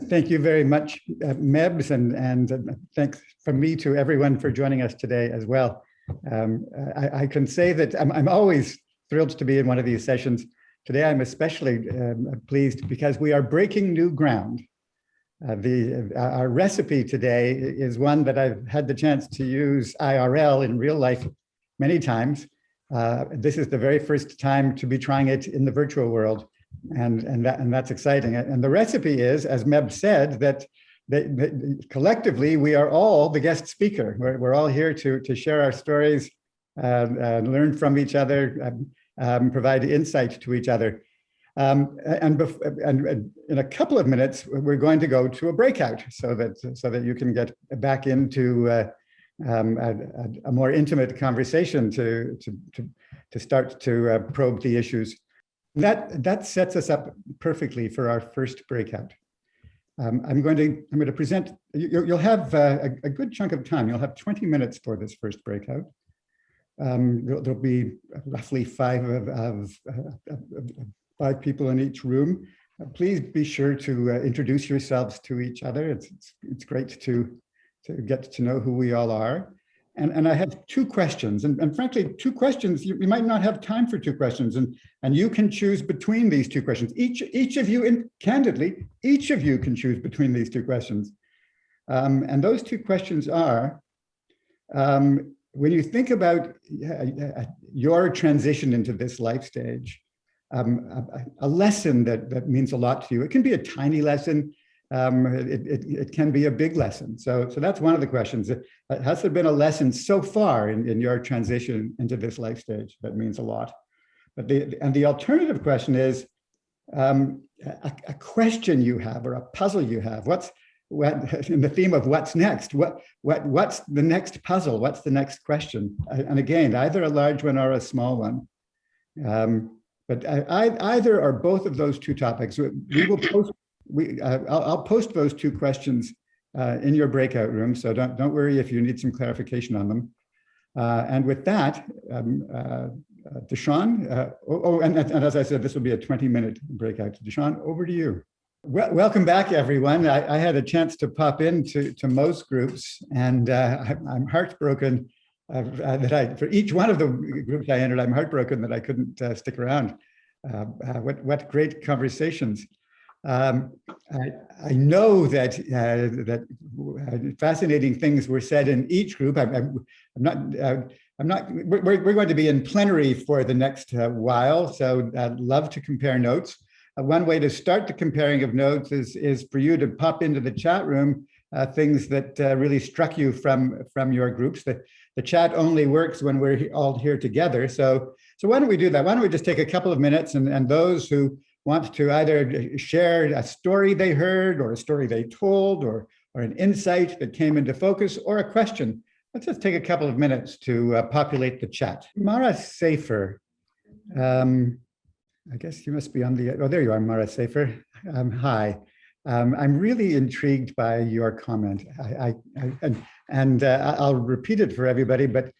Thank you very much, Mebs, and thanks from me to everyone for joining us today as well. I can say that I'm always thrilled to be in one of these sessions. Today, I'm especially pleased because we are breaking new ground. Our recipe today is one that I've had the chance to use IRL in real life many times. This is the very first time to be trying it in the virtual world, and that's exciting. And the recipe is, as Meb said, that collectively we are all the guest speaker. We're all here to share our stories, learn from each other, provide insight to each other. And in a couple of minutes, we're going to go to a breakout so that you can get back into a more intimate conversation to start to probe the issues. That sets us up perfectly for our first breakout. I'm going to present. You'll have a good chunk of time. You'll have 20 minutes for this first breakout. There'll be roughly five people in each room. Please be sure to introduce yourselves to each other. It's great to get to know who we all are. And I have two questions, and frankly, two questions. You might not have time for two questions, and you can choose between these two questions. Each of you, and candidly, each of you can choose between these two questions. And those two questions are, when you think about your transition into this life stage, a lesson that means a lot to you. It can be a tiny lesson. It can be a big lesson. So that's one of the questions. Has there been a lesson so far in your transition into this life stage that means a lot? But the alternative question is a question you have or a puzzle you have. What in the theme of what's next? What's the next puzzle? What's the next question? And again, either a large one or a small one. But either or both of those two topics, we will post. I'll post those two questions in your breakout room, so don't worry if you need some clarification on them. And with that, Deshaun, and as I said, this will be a 20-minute breakout. Deshaun, over to you. Welcome back, everyone. I had a chance to pop into most groups, and I'm heartbroken that for each one of the groups I entered, I'm heartbroken that I couldn't stick around. What great conversations. I know that fascinating things were said in each group. We're going to be in plenary for the next while, so I'd love to compare notes. One way to start the comparing of notes is for you to pop into the chat room things that really struck you from your groups. The chat only works when we're all here together. So why don't we do that? Why don't we just take a couple of minutes, and those who want to either share a story they heard or a story they told or an insight that came into focus or a question, let's just take a couple of minutes to populate the chat. Mara Safer, I guess you must be on the, oh, there you are, Mara Safer. Hi. I'm really intrigued by your comment. I'll repeat it for everybody, but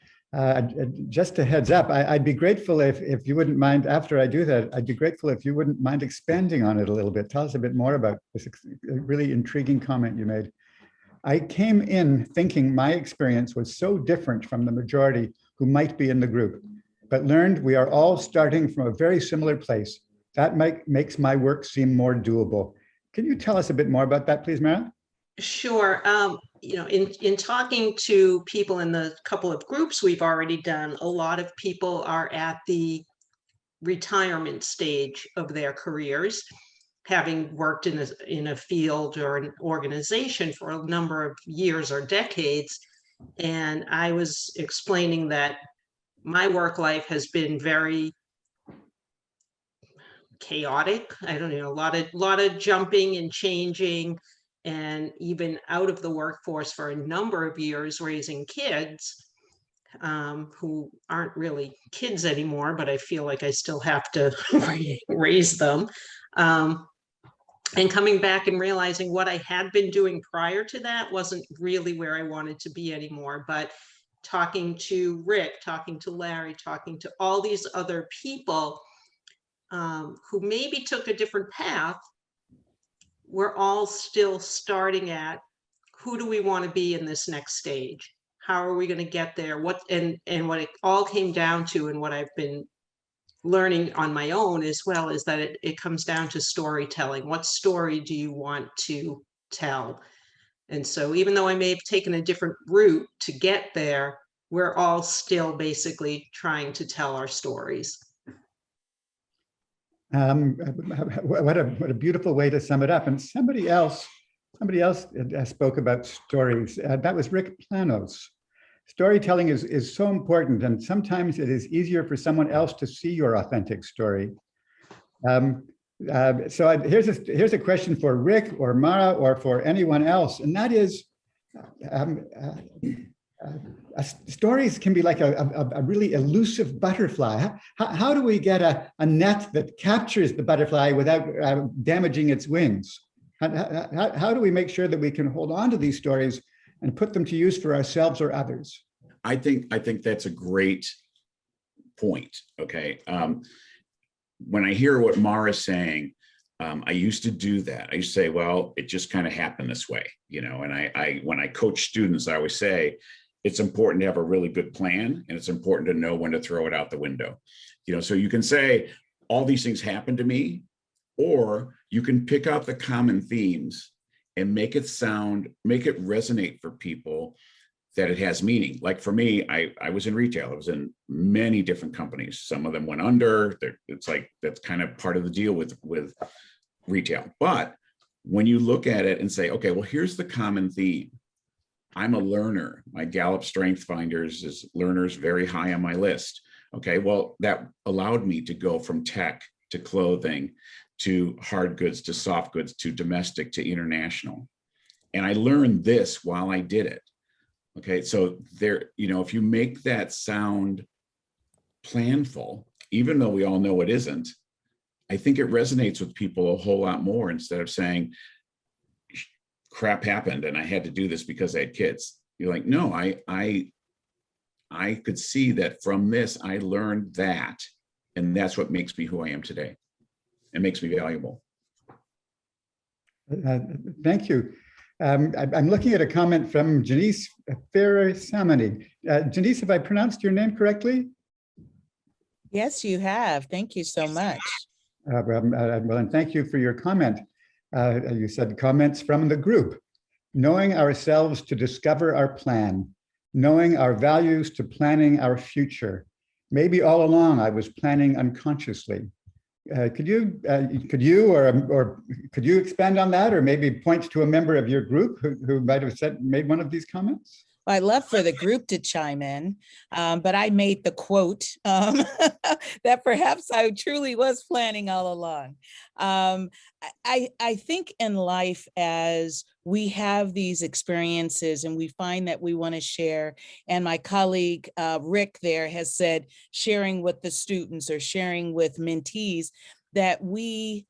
just a heads up, I'd be grateful if you wouldn't mind, after I do that, I'd be grateful if you wouldn't mind expanding on it a little bit. Tell us a bit more about this really intriguing comment you made. I came in thinking my experience was so different from the majority who might be in the group, but learned we are all starting from a very similar place. That makes my work seem more doable. Can you tell us a bit more about that, please, Mara? Sure. You know, in talking to people in the couple of groups we've already done, a lot of people are at the retirement stage of their careers, having worked in a field or an organization for a number of years or decades. And I was explaining that my work life has been very chaotic. I don't know, a lot of jumping and changing, and even out of the workforce for a number of years, raising kids who aren't really kids anymore, but I feel like I still have to raise them. And coming back and realizing what I had been doing prior to that wasn't really where I wanted to be anymore. But talking to Rick, talking to Larry, talking to all these other people who maybe took a different path, we're all still starting at, who do we want to be in this next stage? How are we going to get there? And what it all came down to, and what I've been learning on my own as well, is that it comes down to storytelling. What story do you want to tell? And so even though I may have taken a different route to get there, we're all still basically trying to tell our stories. What a beautiful way to sum it up. And somebody else spoke about stories. That was Rick Planos. Storytelling is so important, and sometimes it is easier for someone else to see your authentic story. Here's a question for Rick or Mara or for anyone else, and that is, stories can be like a really elusive butterfly. How do we get a net that captures the butterfly without damaging its wings? How do we make sure that we can hold on to these stories and put them to use for ourselves or others? I think that's a great point. Okay. When I hear what Mara's saying, I used to do that. I used to say, well, it just kind of happened this way, you know, and I when I coach students, I always say, it's important to have a really good plan, and it's important to know when to throw it out the window. You know, so you can say all these things happened to me, or you can pick out the common themes and make it resonate for people, that it has meaning. Like for me, I was in retail. I was in many different companies. Some of them went under. It's like, that's kind of part of the deal with retail. But when you look at it and say, okay, well, here's the common theme. I'm a learner. My Gallup Strength Finders is learners very high on my list. Okay, well, that allowed me to go from tech to clothing to hard goods to soft goods to domestic to international. And I learned this while I did it. Okay, so there, you know, if you make that sound planful, even though we all know it isn't, I think it resonates with people a whole lot more, instead of saying, crap happened and I had to do this because I had kids. You're like, no, I could see that from this, I learned that, and that's what makes me who I am today. It makes me valuable. Thank you. I'm looking at a comment from Janice Ferrer-Samani. Janice, have I pronounced your name correctly? Yes, you have. Thank you so much. Well, and thank you for your comment. You said comments from the group. Knowing ourselves to discover our plan, knowing our values to planning our future. Maybe all along I was planning unconsciously. Could you expand on that, or maybe point to a member of your group who might have made one of these comments? Well, I'd love for the group to chime in, but I made the quote that perhaps I truly was planning all along. I think in life, as we have these experiences and we find that we want to share, and my colleague Rick there has said sharing with the students or sharing with mentees, that we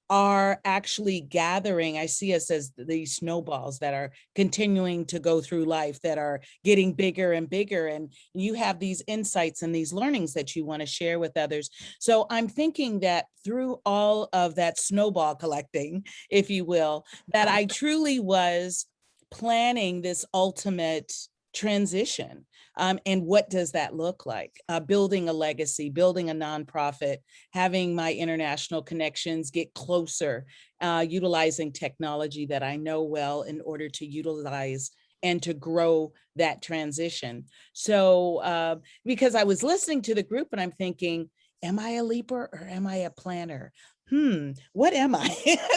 are actually gathering. I see us as these snowballs that are continuing to go through life, that are getting bigger and bigger. And you have these insights and these learnings that you want to share with others. So I'm thinking that through all of that snowball collecting, if you will, that I truly was planning this ultimate transition. And what does that look like? Building a legacy, building a nonprofit, having my international connections get closer, utilizing technology that I know well in order to utilize and to grow that transition. So because I was listening to the group and I'm thinking, am I a leaper or am I a planner? What am I?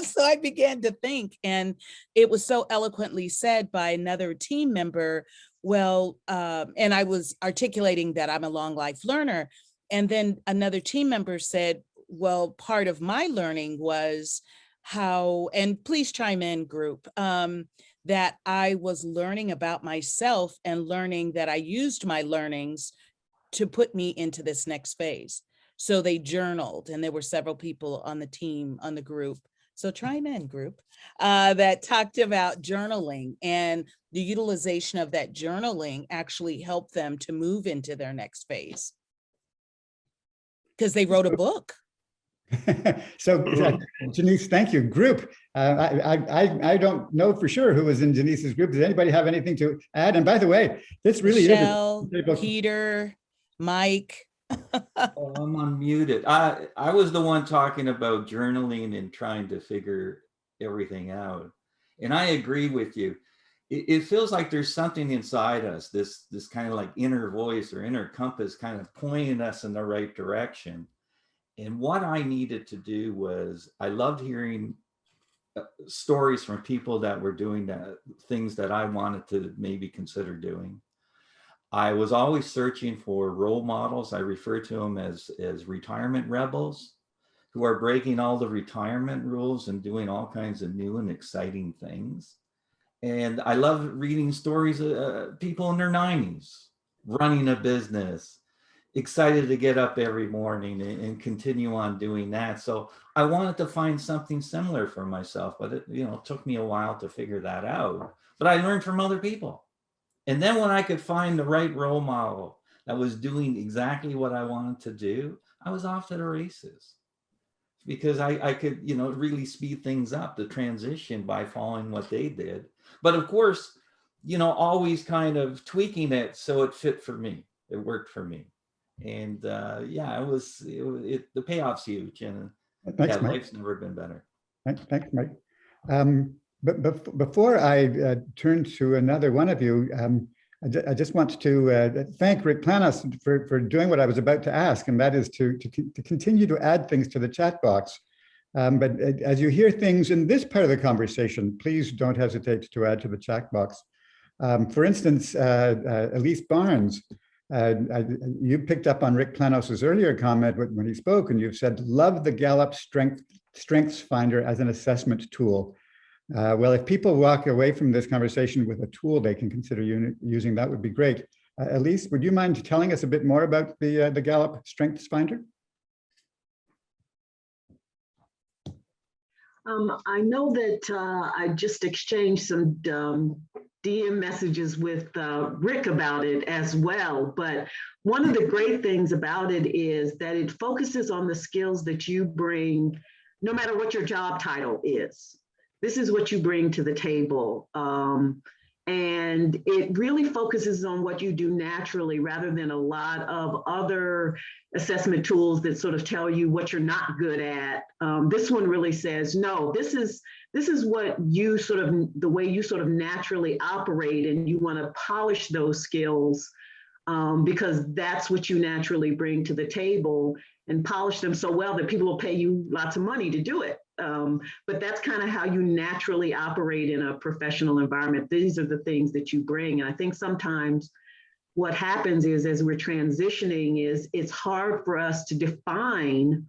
So I began to think, and it was so eloquently said by another team member. Well, and I was articulating that I'm a long life learner. And then another team member said, well, part of my learning was how, and please chime in group, that I was learning about myself and learning that I used my learnings to put me into this next phase. So they journaled, and there were several people on the team, on the group. So chime in group, that talked about journaling, and the utilization of that journaling actually helped them to move into their next phase, because they wrote a book. So, Janice, thank you. Group. I don't know for sure who was in Janice's group. Does anybody have anything to add? And by the way, this really Michelle, is Peter, Mike. Oh, I'm unmuted. I was the one talking about journaling and trying to figure everything out. And I agree with you. It feels like there's something inside us, this kind of like inner voice or inner compass kind of pointing us in the right direction. And what I needed to do was, I loved hearing stories from people that were doing things that I wanted to maybe consider doing. I was always searching for role models. I refer to them as retirement rebels, who are breaking all the retirement rules and doing all kinds of new and exciting things. And I love reading stories of people in their 90s, running a business, excited to get up every morning and continue on doing that. So I wanted to find something similar for myself, but it took me a while to figure that out. But I learned from other people. And then when I could find the right role model that was doing exactly what I wanted to do, I was off to the races, because I could, really speed things up, the transition, by following what they did. But of course, always kind of tweaking it so it fit for me. It worked for me. And yeah, the payoff's huge. And Thanks, yeah, Mike. life's never been better. Thanks, Mike. But before I turn to another one of you, I just want to thank Rick Planos for doing what I was about to ask, and that is to continue to add things to the chat box. But as you hear things in this part of the conversation, please don't hesitate to add to the chat box. For instance, Elise Barnes, you picked up on Rick Planos's earlier comment when he spoke, and you've said, love the Gallup Strengths Finder as an assessment tool. Well, if people walk away from this conversation with a tool they can consider using, that would be great. Elise, would you mind telling us a bit more about the Gallup Strengths Finder? I know that I just exchanged some DM messages with Rick about it as well, but one of the great things about it is that it focuses on the skills that you bring, no matter what your job title is. This is what you bring to the table. And it really focuses on what you do naturally, rather than a lot of other assessment tools that sort of tell you what you're not good at. This one really says, no, this is what you sort of, the way you sort of naturally operate, and you want to polish those skills because that's what you naturally bring to the table, and polish them so well that people will pay you lots of money to do it. But that's kind of how you naturally operate in a professional environment. These are the things that you bring. And I think sometimes what happens is, as we're transitioning, is it's hard for us to define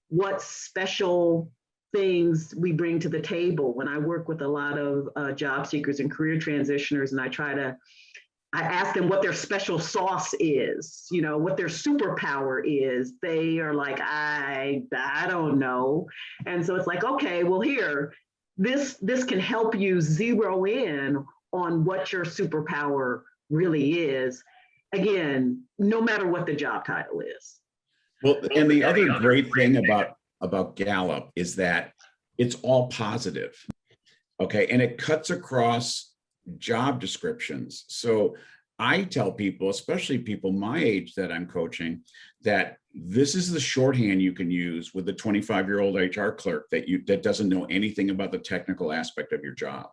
what special things we bring to the table. When I work with a lot of job seekers and career transitioners, and I ask them what their special sauce is, what their superpower is. They are like, I don't know. And so it's like, okay, well, here, this can help you zero in on what your superpower really is. Again, no matter what the job title is. Well, and the other great thing about Gallup is that it's all positive. Okay. And it cuts across job descriptions. So I tell people, especially people my age that I'm coaching, that this is the shorthand you can use with the 25-year-old HR clerk that doesn't know anything about the technical aspect of your job.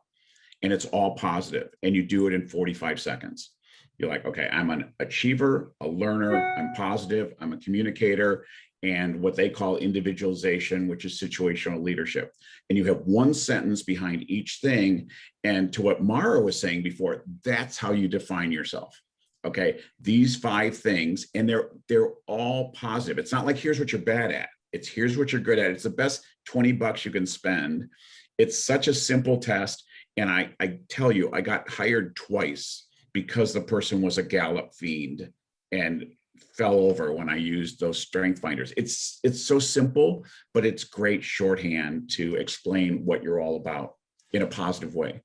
And it's all positive, and you do it in 45 seconds. You're like, okay, I'm an achiever, a learner, I'm positive, I'm a communicator, and what they call individualization, which is situational leadership. And you have one sentence behind each thing. And to what Mara was saying before, that's how you define yourself. Okay, these 5 things, and they're all positive. It's not like, here's what you're bad at. It's here's what you're good at. It's the best $20 you can spend. It's such a simple test. And I tell you, I got hired twice because the person was a Gallup fiend and fell over when I used those strength finders. It's so simple, but it's great shorthand to explain what you're all about in a positive way.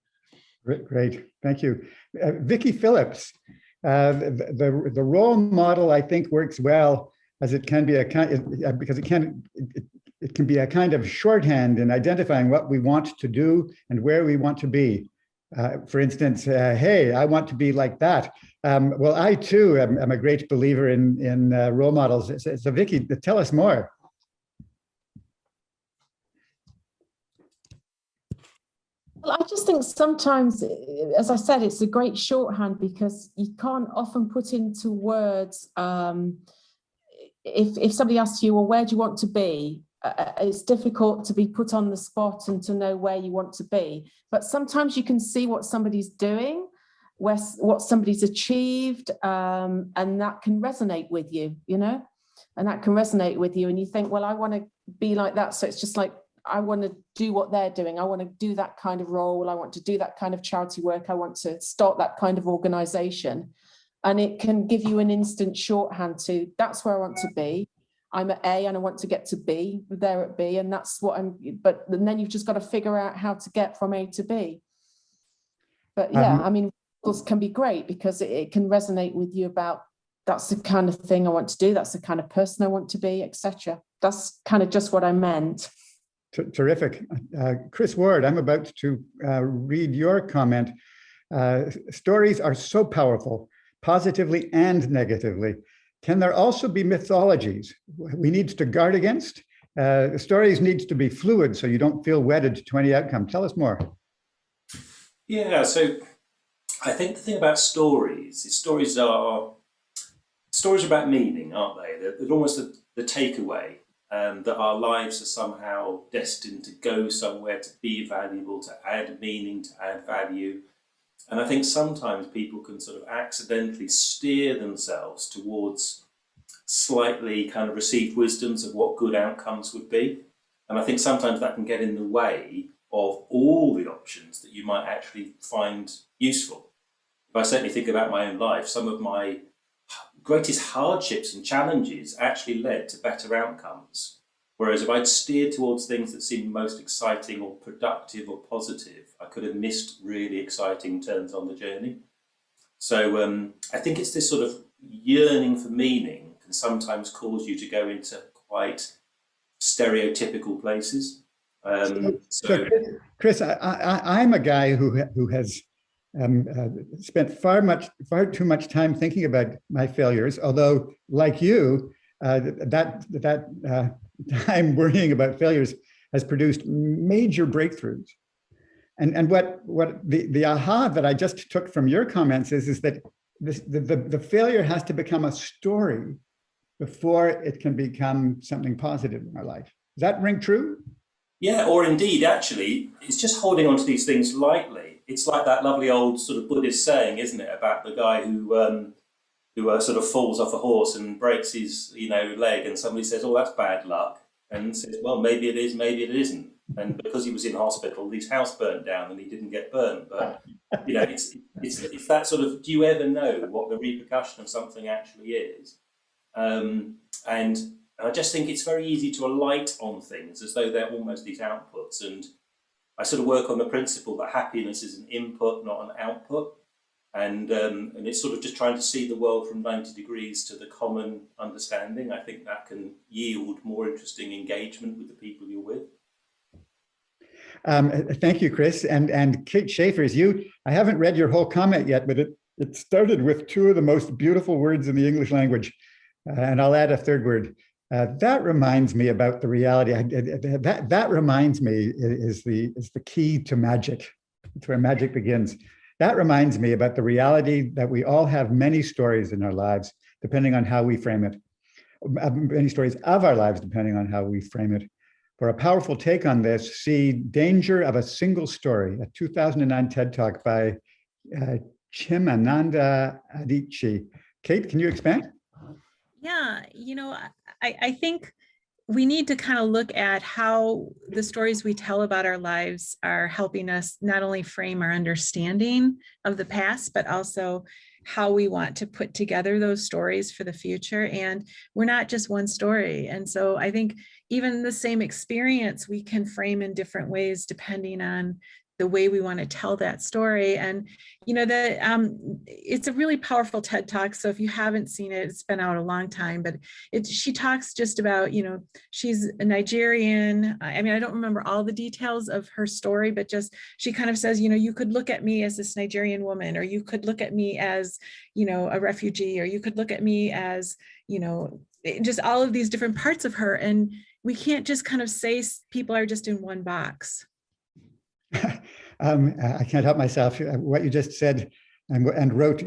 Great, thank you. Vicki Phillips, the role model, I think, works well as it can be because it can be a kind of shorthand in identifying what we want to do and where we want to be. For instance, hey, I want to be like that. Well, I too am a great believer in role models. So Vicky, tell us more. Well, I just think sometimes, as I said, it's a great shorthand because you can't often put into words. If somebody asks you, well, where do you want to be? It's difficult to be put on the spot and to know where you want to be. But sometimes you can see what somebody's doing, what somebody's achieved, and that can resonate with you, you know, and that can resonate with you. And you think, well, I want to be like that. So it's just like, I want to do what they're doing. I want to do that kind of role. I want to do that kind of charity work. I want to start that kind of organization. And it can give you an instant shorthand to, that's where I want to be. I'm at A and I want to get to B, there at B, and that's what but then you've just got to figure out how to get from A to B. But yeah, I mean, those can be great because it can resonate with you about, that's the kind of thing I want to do. That's the kind of person I want to be, etc. That's kind of just what I meant. Terrific. Chris Ward, I'm about to read your comment. Stories are so powerful, positively and negatively. Can there also be mythologies we need to guard against? Stories need to be fluid so you don't feel wedded to any outcome. Tell us more. Yeah, so I think the thing about stories is stories are about meaning, aren't they? They're almost the takeaway. That our lives are somehow destined to go somewhere, to be valuable, to add meaning, to add value. And I think sometimes people can sort of accidentally steer themselves towards slightly kind of received wisdoms of what good outcomes would be. And I think sometimes that can get in the way of all the options that you might actually find useful. If I certainly think about my own life, some of my greatest hardships and challenges actually led to better outcomes. Whereas if I'd steered towards things that seemed most exciting or productive or positive, I could have missed really exciting turns on the journey. So I think it's this sort of yearning for meaning can sometimes cause you to go into quite stereotypical places. So Chris, I'm a guy who has spent far too much time thinking about my failures, although like you, that time worrying about failures has produced major breakthroughs. And what the aha that I just took from your comments is that the failure has to become a story before it can become something positive in our life. Does that ring true? Yeah, or indeed, actually, it's just holding on to these things lightly. It's like that lovely old sort of Buddhist saying, isn't it, about the guy who sort of falls off a horse and breaks his leg, and somebody says, "Oh, that's bad luck," and says, "Well, maybe it is, maybe it isn't." And because he was in hospital, his house burnt down and he didn't get burned. But it's that sort of, do you ever know what the repercussion of something actually is? And I just think it's very easy to alight on things as though they're almost these outputs. And I sort of work on the principle that happiness is an input, not an output. And it's sort of just trying to see the world from 90 degrees to the common understanding. I think that can yield more interesting engagement with the people you're with. Thank you, Chris. And Kate Schaefer, I haven't read your whole comment yet, but it started with two of the most beautiful words in the English language. And I'll add a third word. That reminds me about the reality. That reminds me is the key to magic. It's where magic begins. That reminds me about the reality that we all have many stories in our lives, depending on how we frame it. Many stories of our lives, depending on how we frame it. For a powerful take on this, see Danger of a Single Story, a 2009 TED Talk by Chimananda Adichie. Kate, can you expand? Yeah, I think we need to kind of look at how the stories we tell about our lives are helping us not only frame our understanding of the past, but also how we want to put together those stories for the future. And we're not just one story. And so I think even the same experience we can frame in different ways depending on the way we want to tell that story. And, you know, it's a really powerful TED Talk. So if you haven't seen it, it's been out a long time, but she talks just about, you know, she's a Nigerian. I mean, I don't remember all the details of her story, but just she kind of says, you know, you could look at me as this Nigerian woman, or you could look at me as, you know, a refugee, or you could look at me as, you know, just all of these different parts of her. And we can't just kind of say people are just in one box. I can't help myself. What you just said and wrote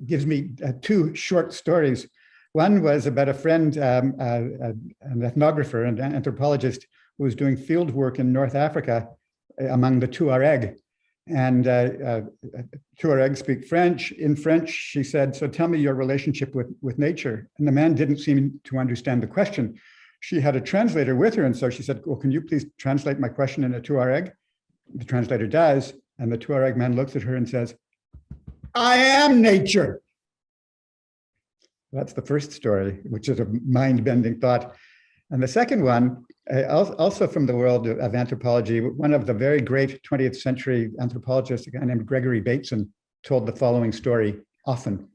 gives me two short stories. One was about a friend, an ethnographer and anthropologist who was doing field work in North Africa among the Tuareg. And Tuareg speak French. In French, she said, "So tell me your relationship with nature." And the man didn't seem to understand the question. She had a translator with her. And so she said, "Well, can you please translate my question into Tuareg?" The translator does. And the Tuareg man looks at her and says, "I am nature." That's the first story, which is a mind-bending thought. And the second one, also from the world of anthropology, one of the very great 20th century anthropologists, a guy named Gregory Bateson, told the following story often.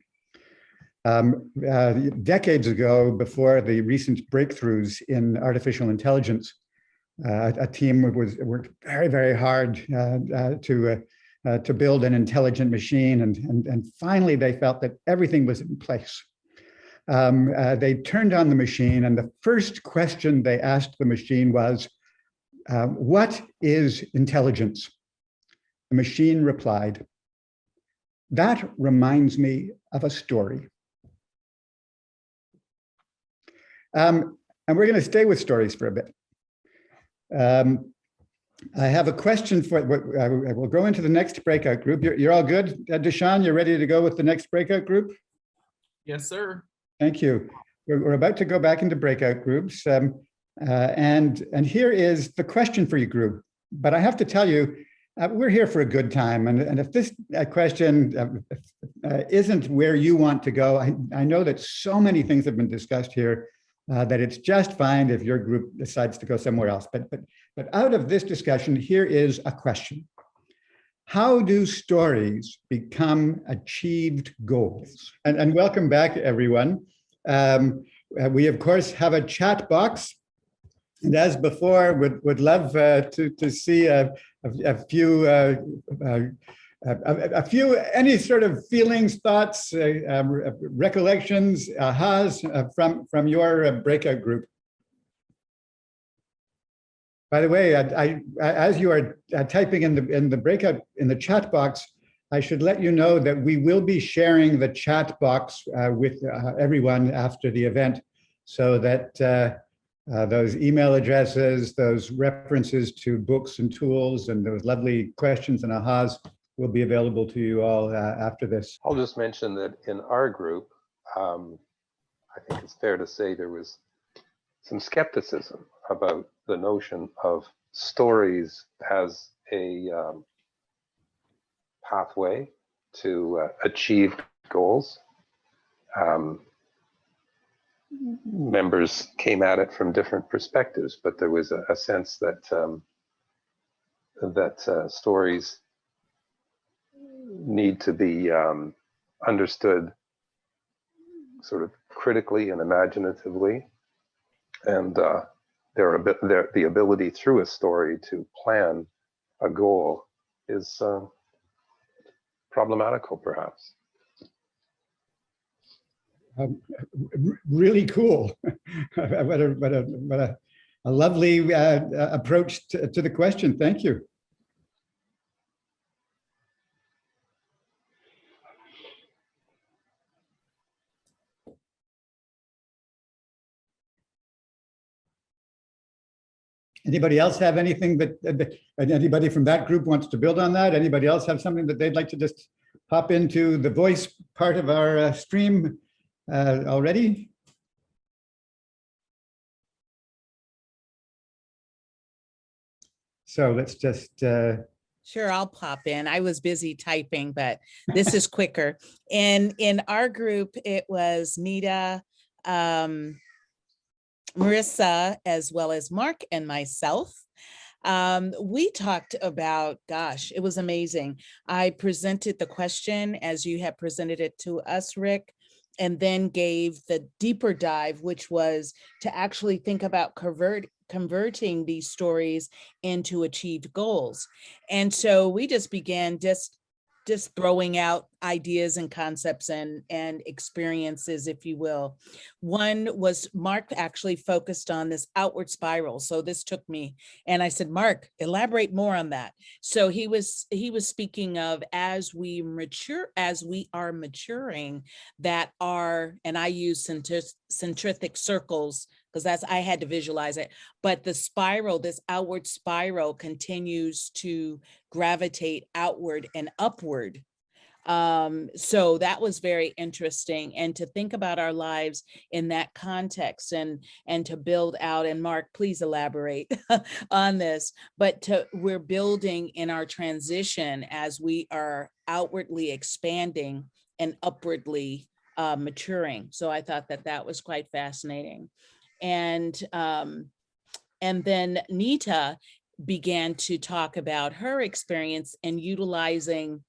Decades ago, before the recent breakthroughs in artificial intelligence, a team worked very, very hard to build an intelligent machine. And finally, they felt that everything was in place. They turned on the machine, and the first question they asked the machine was, "What is intelligence?" The machine replied, "That reminds me of a story." And we're going to stay with stories for a bit. I have a question for, we'll go into the next breakout group. You're all good? Deshaun, you're ready to go with the next breakout group? Yes, sir. Thank you. We're about to go back into breakout groups. And here is the question for you group. But I have to tell you, we're here for a good time. And if this question isn't where you want to go, I know that so many things have been discussed here that it's just fine if your group decides to go somewhere else. But out of this discussion, here is a question. How do stories become achieved goals? And welcome back, everyone. We, of course, have a chat box. And as before, would love to see a few, any sort of feelings, thoughts, recollections, ahas from your breakout group. By the way, as you are typing in the breakout, in the chat box, I should let you know that we will be sharing the chat box with everyone after the event, so that those email addresses, those references to books and tools, and those lovely questions and ahas will be available to you all after this. I'll just mention that in our group, I think it's fair to say there was some skepticism about the notion of stories as a pathway to achieve goals. Members came at it from different perspectives, but there was a sense that stories need to be understood sort of critically and imaginatively, and the ability through a story to plan a goal is problematical, perhaps. Really cool. What a lovely approach to the question. Thank you. Anybody else have anything that anybody from that group wants to build on that? Anybody else have something that they'd like to just pop into the voice part of our stream already? So let's just. Sure, I'll pop in. I was busy typing, but this is quicker. In our group, it was Nita, Marissa, as well as Mark and myself. We talked about, gosh, it was amazing. I presented the question as you had presented it to us, Rick, and then gave the deeper dive, which was to actually think about converting these stories into achieved goals. And so we just began just throwing out ideas and concepts and experiences, if you will. One was Mark actually focused on this outward spiral. So this took me, and I said, Mark, elaborate more on that. So he was speaking of as we are maturing, that are, and I use centrifugal circles because I had to visualize it, but the spiral, this outward spiral continues to gravitate outward and upward. So that was very interesting, and to think about our lives in that context, and to build out, and Mark, please elaborate on this, but we're building in our transition as we are outwardly expanding and upwardly maturing. So I thought that was quite fascinating. And then Nita began to talk about her experience in utilizing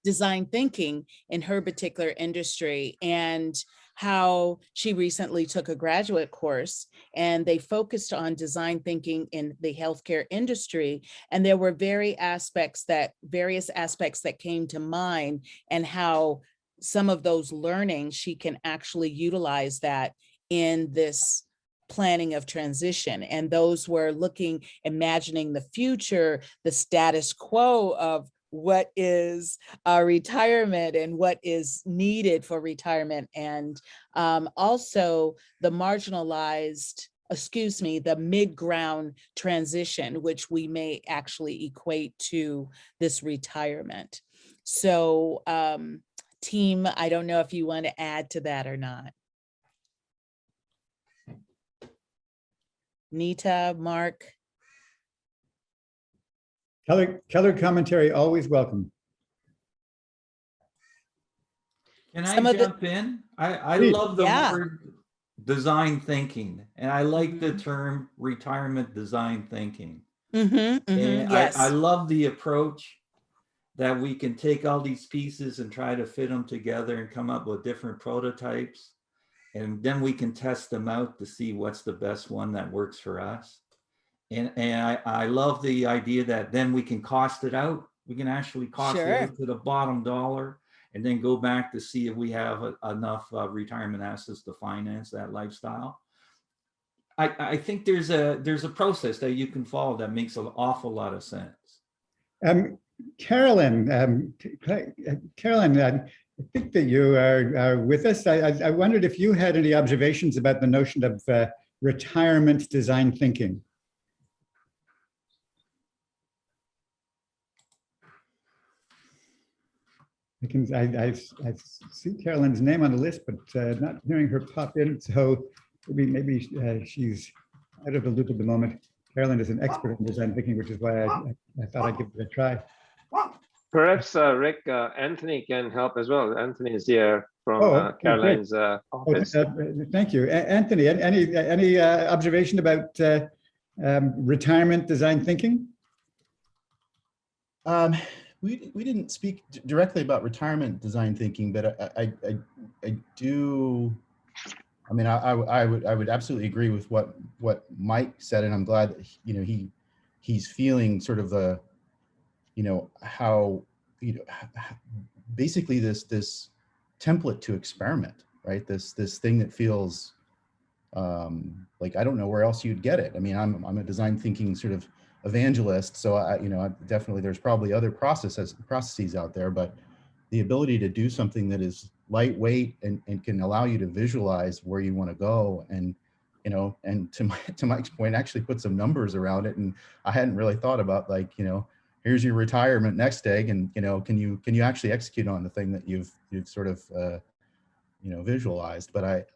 design thinking in her particular industry, and how she recently took a graduate course and they focused on design thinking in the healthcare industry. And there were various aspects that came to mind, and how some of those learnings she can actually utilize that in this planning of transition. And those were imagining the future, the status quo of what is retirement and what is needed for retirement, and also the the mid-ground transition, which we may actually equate to this retirement. So team, I don't know if you want to add to that or not. Nita, Mark. Color commentary, always welcome. Can I jump in? I love the word design thinking, and I like the term retirement design thinking. And yes. I love the approach that we can take all these pieces and try to fit them together and come up with different prototypes. And then we can test them out to see what's the best one that works for us. And I love the idea that then we can cost it out. We can actually cost it out to the bottom dollar, and then go back to see if we have enough retirement assets to finance that lifestyle. I think there's a process that you can follow that makes an awful lot of sense. Carolyn, I think that you are with us. I wondered if you had any observations about the notion of retirement design thinking. I see Carolyn's name on the list, but not hearing her pop in. So maybe she's out of the loop at the moment. Carolyn is an expert in design thinking, which is why I thought I'd give it a try. Perhaps Rick, Anthony can help as well. Anthony is here from Caroline's office. Thank you, Anthony. Any observation about retirement design thinking? We didn't speak directly about retirement design thinking, but I do. I mean, I would absolutely agree with what Mike said, and I'm glad that he's feeling sort of the how basically this template to experiment, right? This thing that feels like I don't know where else you'd get it. I mean, I'm a design thinking sort of evangelist, so I definitely there's probably other processes out there, but the ability to do something that is lightweight and can allow you to visualize where you want to go, and and to Mike's point, actually put some numbers around it. And I hadn't really thought about, like, here's your retirement next egg, and can you actually execute on the thing that you've sort of visualized. But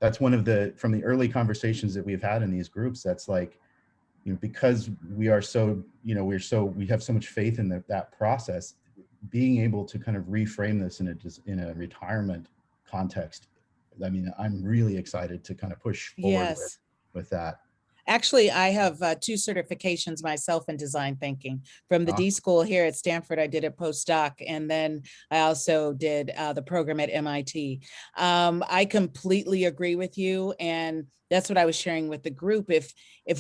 that's one of from the early conversations that we've had in these groups, that's like, because we are so, we have so much faith in that process, being able to kind of reframe this in a retirement context. I mean, I'm really excited to kind of push forward with that. Actually, I have 2 certifications myself in design thinking. From the D School here at Stanford, I did a postdoc, and then I also did the program at MIT. I completely agree with you, and that's what I was sharing with the group. If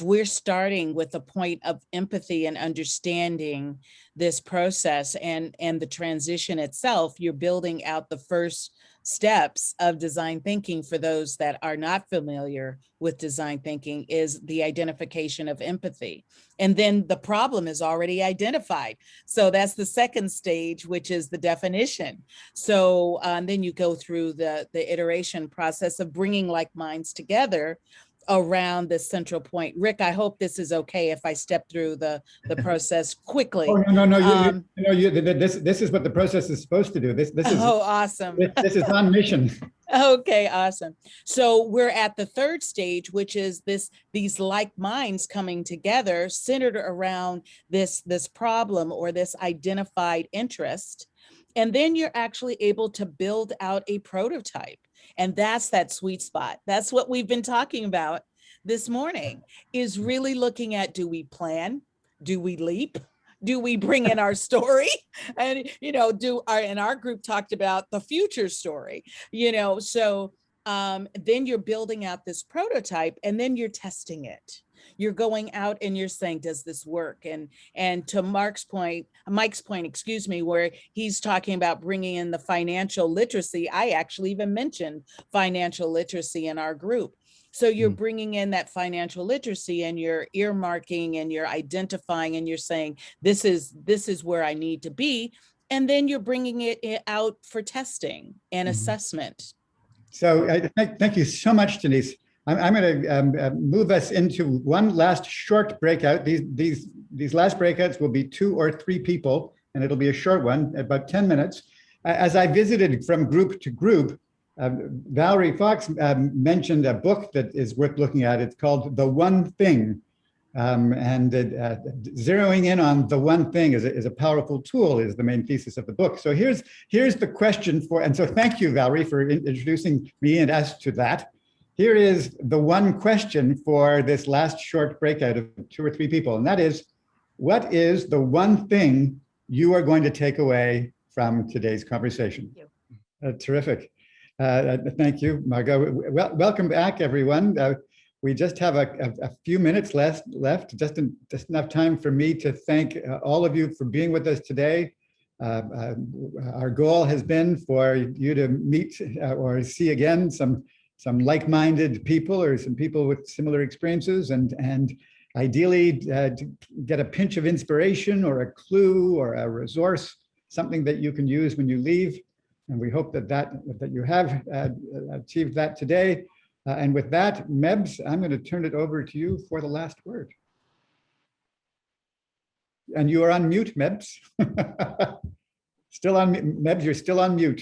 we're starting with a point of empathy and understanding this process and the transition itself, you're building out the first steps of design thinking. For those that are not familiar with design thinking, is the identification of empathy. And then the problem is already identified. So that's the second stage, which is the definition. So then you go through the iteration process of bringing like minds together around this central point. Rick, I hope this is okay if I step through the process quickly. Oh, no, this is what the process is supposed to do. This is awesome. This is on mission. Okay, awesome. So we're at the third stage, which is these like minds coming together, centered around this problem or this identified interest. And then you're actually able to build out a prototype. And that's that sweet spot. That's what we've been talking about this morning, is really looking at, do we plan? Do we leap? Do we bring in our story? And, and our group talked about the future story, so then you're building out this prototype, and then you're testing it. You're going out and you're saying, does this work? And to Mike's point, where he's talking about bringing in the financial literacy. I actually even mentioned financial literacy in our group. So you're bringing in that financial literacy, and you're earmarking, and you're identifying, and you're saying, this is where I need to be. And then you're bringing it out for testing and assessment. So thank you so much, Denise. I'm going to move us into one last short breakout. These last breakouts will be 2 or 3 people, and it'll be a short one, about 10 minutes. As I visited from group to group, Valerie Fox mentioned a book that is worth looking at. It's called The One Thing. Zeroing in on the one thing is a powerful tool, is the main thesis of the book. So here's the question and so thank you, Valerie, for introducing me and us to that. Here is the one question for this last short breakout of 2 or 3 people, and that is, what is the one thing you are going to take away from today's conversation? Terrific. Thank you, Margot. Welcome back, everyone. We just have a few minutes left, just enough time for me to thank all of you for being with us today. Our goal has been for you to meet or see again some like-minded people, or some people with similar experiences, and ideally to get a pinch of inspiration or a clue or a resource, something that you can use when you leave. And we hope that you have achieved that today. And with that, Mebs, I'm going to turn it over to you for the last word. And you are on mute, Mebs. Still on, Mebs, you're still on mute.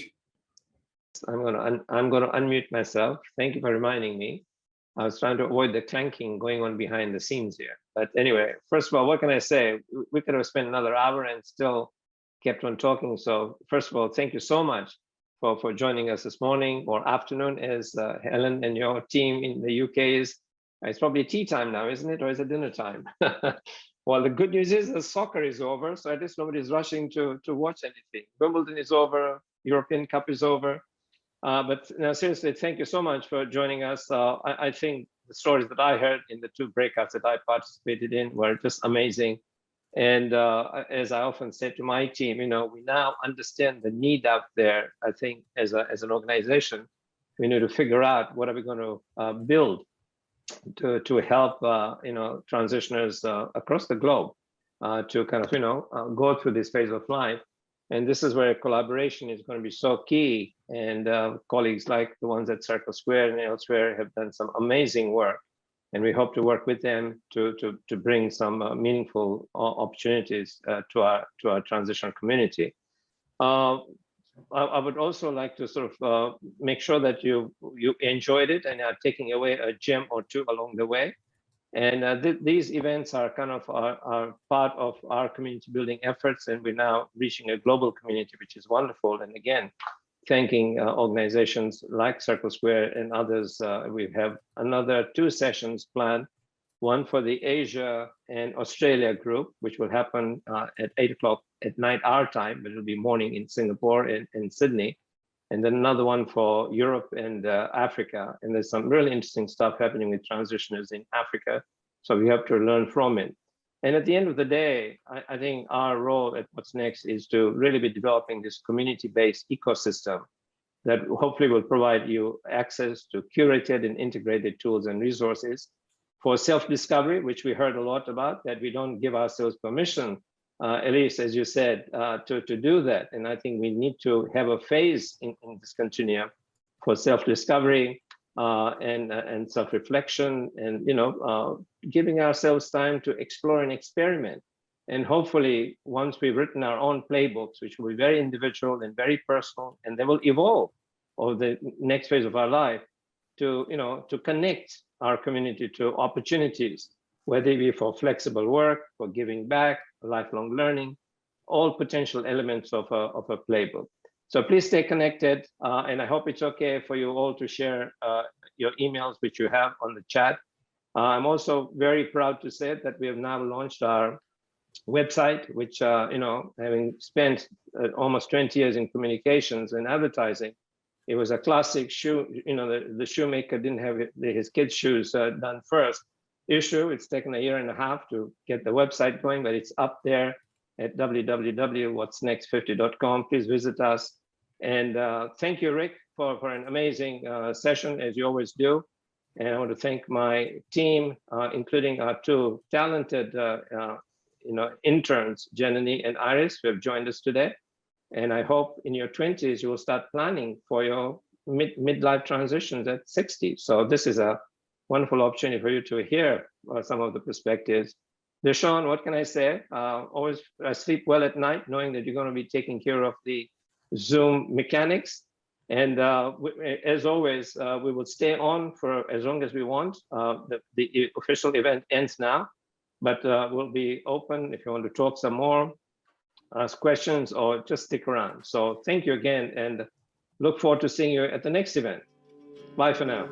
I'm going to unmute myself. Thank you for reminding me. I was trying to avoid the clanking going on behind the scenes here. But anyway, first of all, what can I say? We could have spent another hour and still kept on talking. So first of all, thank you so much for joining us this morning or afternoon, as Helen and your team in the UK is. It's probably tea time now, isn't it? Or is it dinner time? Well, the good news is the soccer is over, so at least nobody's rushing to watch anything. Wimbledon is over, European Cup is over. But now, seriously, thank you so much for joining us. I think the stories that I heard in the 2 breakouts that I participated in were just amazing. And as I often say to my team, we now understand the need out there. I think as an organization, we need to figure out what are we going to build to help transitioners across the globe to kind of go through this phase of life. And this is where collaboration is going to be so key. And colleagues like the ones at Circle Square and elsewhere have done some amazing work. And we hope to work with them to bring some meaningful opportunities to our transitional community. I would also like to sort of make sure that you enjoyed it and are taking away a gem or 2 along the way. And these events are kind of are part of our community building efforts, and we're now reaching a global community, which is wonderful. And again, thanking organizations like Circle Square and others. We have another 2 sessions planned one for the Asia and Australia group, which will happen at 8 o'clock at night our time, but it'll be morning in Singapore and Sydney. And then another one for Europe and Africa. And there's some really interesting stuff happening with transitioners in Africa. So we have to learn from it. And at the end of the day, I think our role at What's Next is to really be developing this community-based ecosystem that hopefully will provide you access to curated and integrated tools and resources for self-discovery, which we heard a lot about, that we don't give ourselves permission, Elise, as you said, to do that. And I think we need to have a phase in this continuum for self-discovery and self-reflection, and giving ourselves time to explore and experiment. And hopefully, once we've written our own playbooks, which will be very individual and very personal, and they will evolve over the next phase of our life, to connect our community to opportunities, whether it be for flexible work, for giving back, lifelong learning, all potential elements of a playbook. So please stay connected, and I hope it's okay for you all to share your emails, which you have on the chat. I'm also very proud to say that we have now launched our website, which, having spent almost 20 years in communications and advertising, it was a classic shoe, the shoemaker didn't have his kids' shoes done first issue. It's taken a year and a half to get the website going, but it's up there at www.whatsnext50.com. Please visit us. And thank you, Rick, for an amazing session, as you always do. And I want to thank my team, including our two talented interns, Janani and Iris, who have joined us today. And I hope in your 20s, you will start planning for your midlife transitions at 60. So this is a wonderful opportunity for you to hear some of the perspectives. Deshaun, what can I say? Always sleep well at night, knowing that you're going to be taking care of the Zoom mechanics. And as always, we will stay on for as long as we want. The official event ends now, but we'll be open if you want to talk some more, ask questions, or just stick around. So thank you again, and look forward to seeing you at the next event. Bye for now.